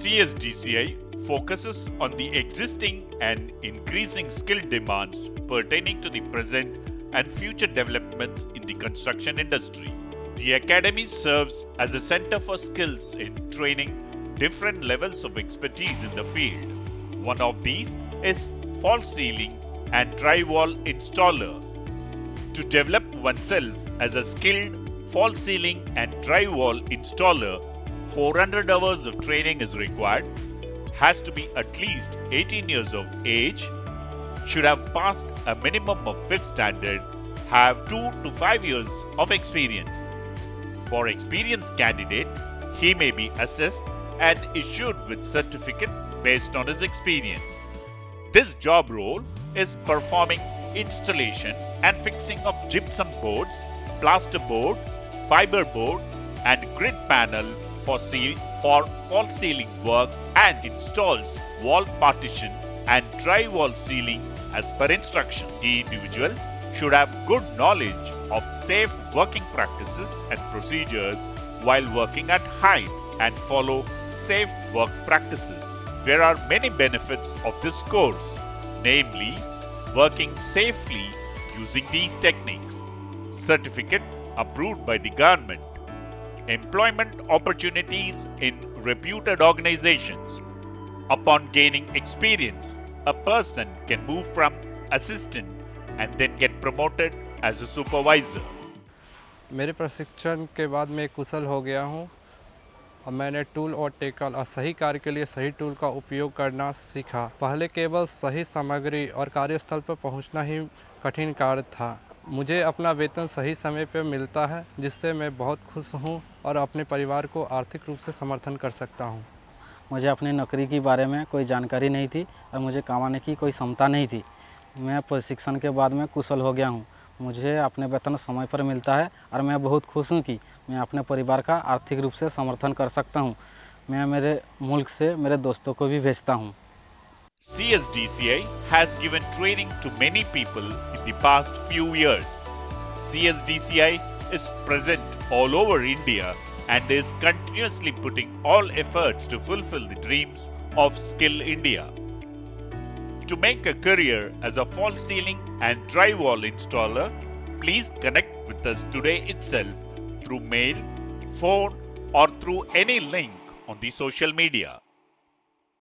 CSDCI focuses on the existing and increasing skill demands pertaining to the present and future developments in the construction industry. The Academy serves as a center for skills in training different levels of expertise in the field. One of these is false ceiling and drywall installer. To develop oneself as a skilled false ceiling and drywall installer, 400 hours of training is required, has to be at least 18 years of age, should have passed a minimum of 5th standard, have 2 to 5 years of experience. For experienced candidate, he may be assessed and issued with certificate based on his experience. This job role is performing installation and fixing of gypsum boards, plaster board, fiber board and grid panel for false ceiling work and installs wall partition and drywall ceiling as per instruction. The individual should have good knowledge of safe working practices and procedures while working at heights and follow safe work practices. There are many benefits of this course, namely working safely using these techniques, certificate approved by the government, employment opportunities in reputed organizations. Upon gaining experience, a person can move from assistant and then get promoted as a supervisor. मेरे प्रशिक्षण के बाद मैं कुशल हो गया हूँ और मैंने टूल और टेकल और सही कार्य के लिए सही टूल का उपयोग करना सीखा। पहले केवल सही सामग्री और कार्यस्थल पर पहुँचना ही कठिन कार्य था। मुझे अपना वेतन सही समय पर मिलता है, जिससे मैं बहुत खुश हूँ और अपने परिवार को आर्थिक रूप से समर्थन कर सकता हूँ। मुझे अपनी नौकरी के बारे में कोई जानकारी नहीं थी और मुझे कमाने की कोई क्षमता नहीं थी। मैं प्रशिक्षण के बाद में कुशल हो गया हूँ। मुझे अपने वेतन समय पर मिलता है और मैं बहुत खुश हूँ कि मैं अपने परिवार का आर्थिक रूप से समर्थन कर सकता हूँ। मैं मेरे मुल्क से मेरे दोस्तों को भी भेजता हूँ। CSDCI has given training to many people in the past few years. CSDCI is present all over India and is continuously putting all efforts to fulfill the dreams of Skill India. To make a career as a false ceiling and drywall installer, please connect with us today itself through mail, phone, or through any link on the social media.